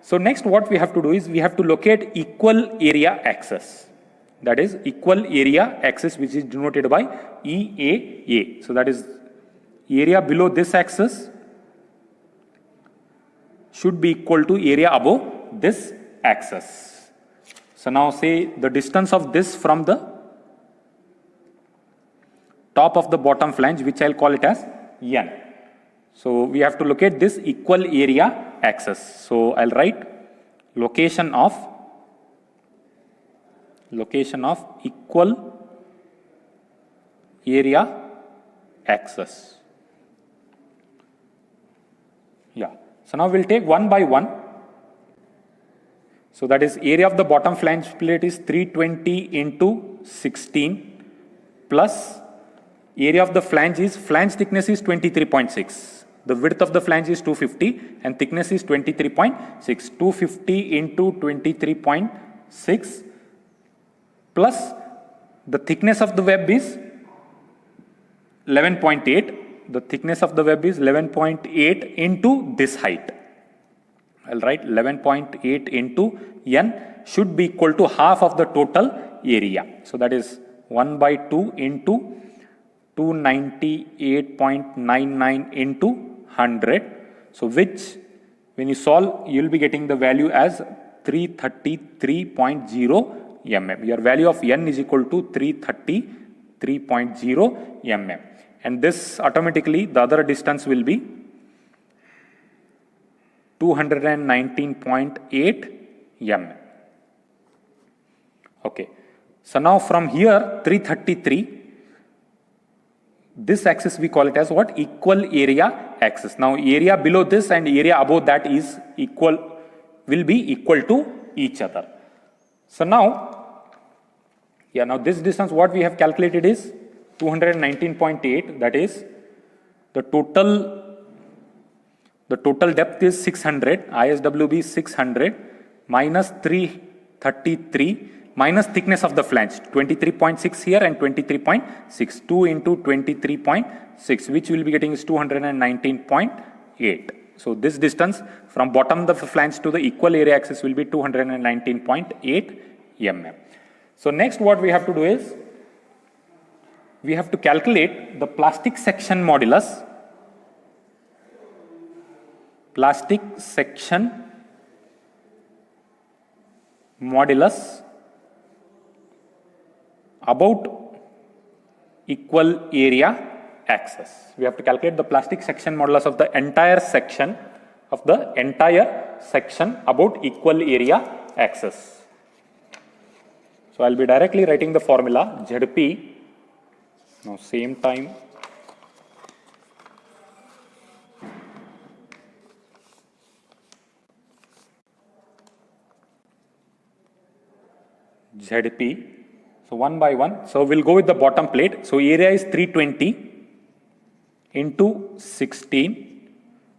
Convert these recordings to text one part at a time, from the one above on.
So next what we have to do is we have to locate equal area axis. That is equal area axis, which is denoted by EAA. So that is area below this axis should be equal to area above this axis. So now say the distance of this from the top of the bottom flange, which I'll call it as N. So we have to locate this equal area axis. So I'll write location of equal area axis. Yeah. So now we'll take one by one. So that is area of the bottom flange plate is 320 into 16 plus area of the flange thickness is 23.6. The width of the flange is 250 and thickness is 23.6. 250 into 23.6 plus the thickness of the web is 11.8. The thickness of the web is 11.8 into this height. I'll write 11.8 into N should be equal to half of the total area. So that is 1 by 2 into 298.99 into 100. So which when you solve, you will be getting the value as 333.0 mm. Your value of N is equal to 333.0 mm. And this automatically the other distance will be 219.8 mm. Okay. So now from here 333, this axis we call it as what? Equal area axis. Now area below this and area above that is equal, will be equal to each other. So now, now this distance what we have calculated is 219.8, that is the total depth is 600, ISWB is 600 minus 333 minus thickness of the flange 23.6 here and 23.6, 2 into 23.6, which we will be getting is 219.8. So this distance from bottom of the flange to the equal area axis will be 219.8 mm. So next what we have to do is we have to calculate the plastic section modulus about equal area axis. We have to calculate the plastic section modulus of the entire section about equal area axis. So I'll be directly writing the formula ZP. Now same time ZP. So one by one. So we'll go with the bottom plate. So area is 320 into 16.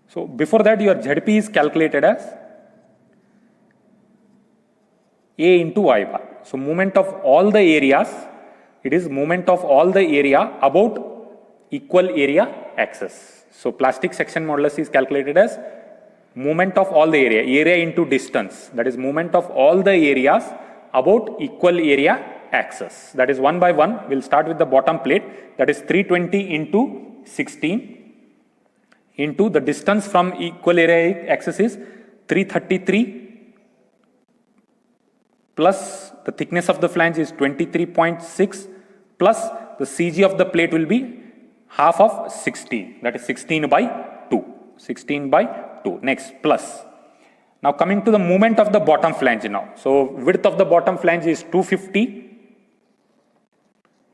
So before that your ZP is calculated as A into I bar. So moment of all the areas, it is moment of all the area about equal area axis. So plastic section modulus is calculated as moment of all the area into distance. That is moment of all the areas about equal area axis. That is one by one. We'll start with the bottom plate. That is 320 into 16 into the distance from equal area axis is 333 plus the thickness of the flange is 23.6 plus the CG of the plate will be half of 16. That is 16 by 2. 16 by 2. Next plus. Now coming to the movement of the bottom flange now. So width of the bottom flange is 250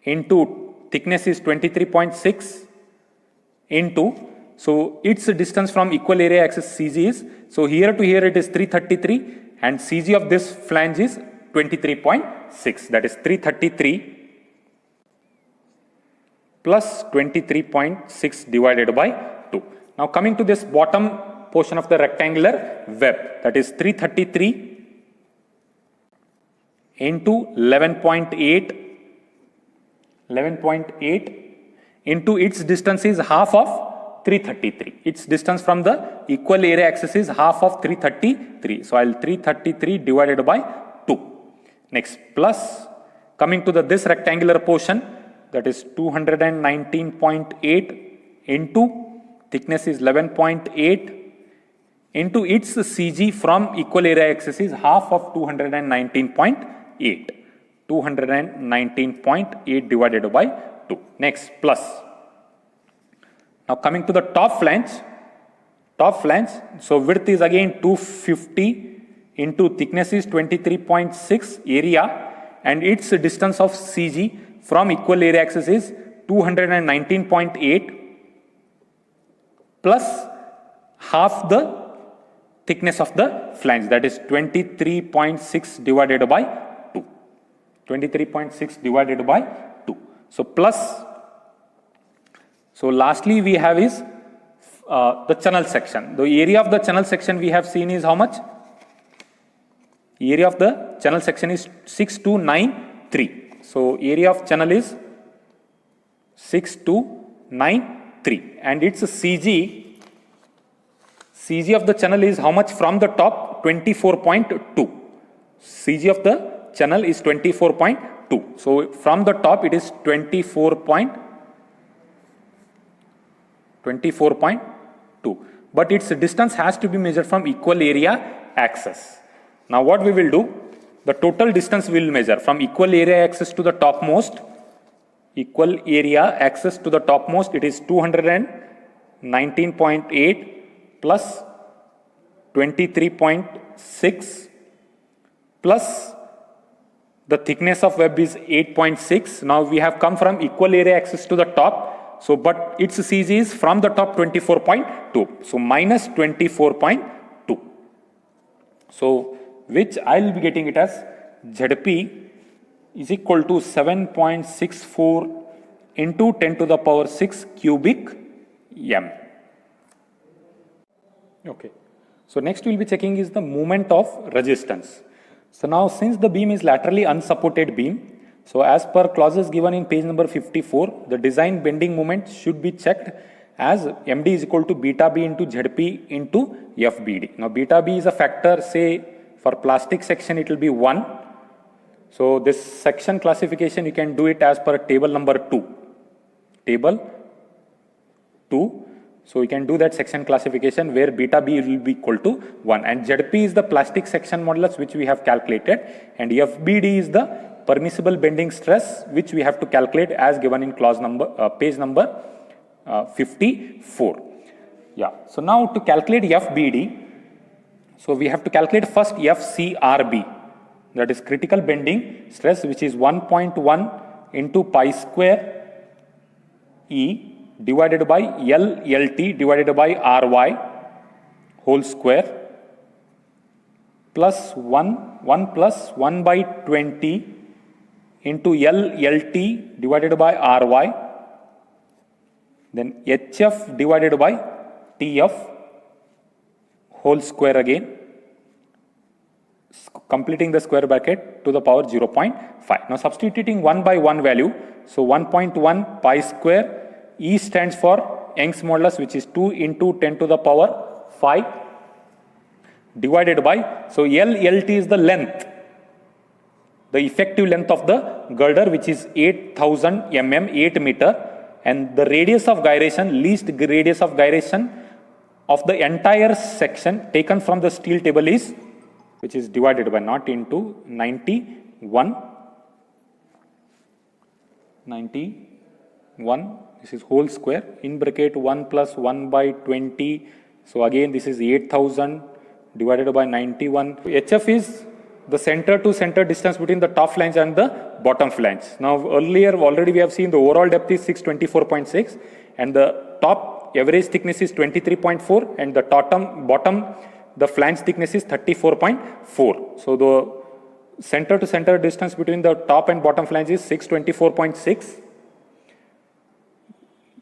into thickness is 23.6 into, so its distance from equal area axis CG is, so here to here it is 333 and CG of this flange is 23.6. That is 333 plus 23.6 divided by 2. Now coming to this bottom portion of the rectangular web, that is 333 into 11.8 into its distance is half of 333. Its distance from the equal area axis is half of 333. So I'll 333 divided by 2. Next, plus coming to this rectangular portion, that is 219.8 into thickness is 11.8 into its CG from equal area axis is half of 219.8. 219.8 divided by 2. Next, plus. Now coming to the top flange, so width is again 250 into thickness is 23.6 area, and its distance of CG from equal area axis is 219.8 plus half the thickness of the flange, that is 23.6 divided by 2. 23.6 divided by 2. So plus. So lastly we have is the channel section. The area of the channel section we have seen is how much? Area of the channel section is 6293. So area of channel is 6293 and its CG of the channel is how much from the top? 24.2. CG of the channel is 24.2. So from the top it is 24.2, but its distance has to be measured from equal area axis. Now what we will do, the total distance we will measure from equal area axis to the topmost. Equal area axis to the topmost, it is 219.8 plus 23.6 plus the thickness of web is 8.6. Now we have come from equal area axis to the top. So, but its CG is from the top 24.2. So, minus 24.2. So, which I will be getting it as ZP is equal to 7.64 into 10 to the power 6 cubic m. Okay. So, next we will be checking is the moment of resistance. So, now since the beam is laterally unsupported beam, so as per clauses given in page number 54, the design bending moment should be checked as MD is equal to beta B into ZP into FBD. Now beta B is a factor, say for plastic section it will be 1. So this section classification you can do it as per table number 2. Table 2. So you can do that section classification where beta B will be equal to 1, and ZP is the plastic section modulus which we have calculated, and FBD is the permissible bending stress which we have to calculate as given in clause number page number 54. Yeah. So now to calculate FBD, so we have to calculate first FCRB, that is critical bending stress, which is 1.1 into pi square E divided by LLT divided by RY whole square plus 1 plus 1 by 20 into LLT divided by RY, then HF divided by TF whole square again, completing the square bracket to the power 0.5. Now substituting 1 by 1 value, so 1.1 pi square, E stands for Young's modulus, which is 2 into 10 to the power 5 divided by, so LLT is the length, the effective length of the girder, which is 8000 mm, 8 meter, and the radius of gyration, least radius of gyration of the entire section taken from the steel table is, which is divided by, not into, 91, this is whole square, in bracket 1 plus 1 by 20, so again this is 8000 divided by 91. HF is the center to center distance between the top flange and the bottom flange. Now earlier already we have seen the overall depth is 624.6 and the top average thickness is 23.4 and the bottom the flange thickness is 34.4. So the center to center distance between the top and bottom flange is 624.6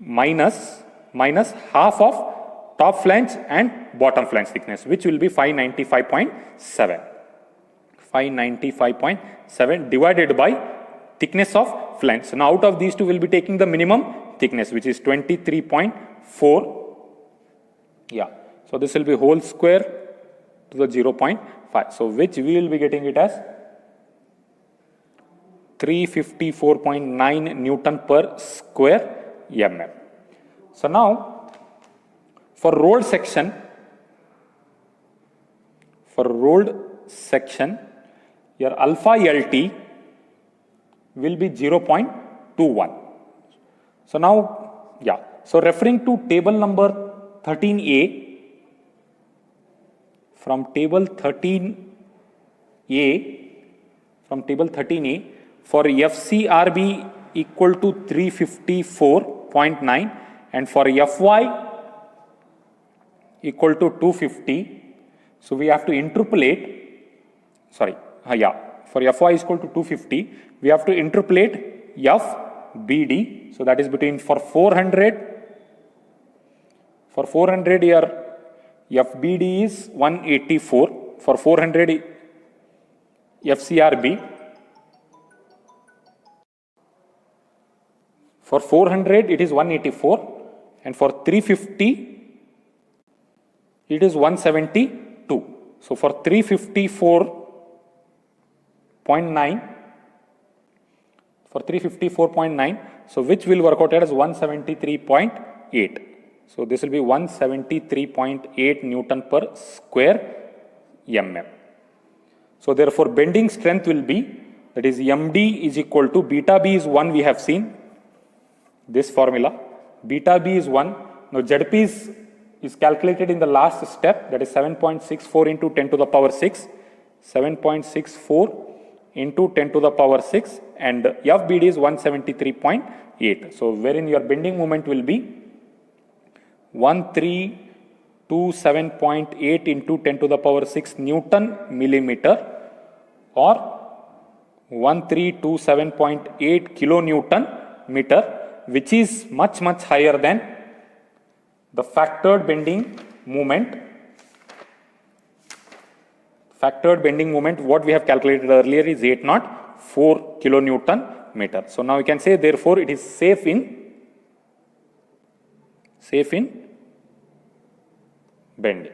minus half of top flange and bottom flange thickness, which will be 595.7. 595.7 divided by thickness of flange. So now out of these two we will be taking the minimum thickness, which is 23.4 Yeah, so this will be whole square to the 0.5. So which we will be getting it as 354.9 Newton per square mm. So now for rolled section, your alpha LT will be 0.21. So now, yeah, so referring to table number 13A, from table 13A, for FCRB equal to 354.9 and for FY equal to 250. So we have to interpolate, for FY is equal to 250, we have to interpolate FBD. So that is between, for 400 here, FBD is 184, for 400 FCRB, for 400 it is 184 and for 350 it is 172. So for 354.9, so which will work out as 173.8. So this will be 173.8 Newton per square mm. So therefore bending strength will be, that is MD is equal to, beta B is 1, we have seen this formula, beta B is 1. Now ZP is calculated in the last step, that is 7.64 into 10 to the power 6, 7.64 into 10 to the power 6, and FBD is 173.8. So wherein your bending moment will be 1327.8 into 10 to the power 6 Newton millimeter, or 1327.8 kilonewton meter, which is much higher than the factored bending moment. Factored bending moment, what we have calculated earlier, is 804 kilonewton meter. So now we can say, therefore it is safe in bending.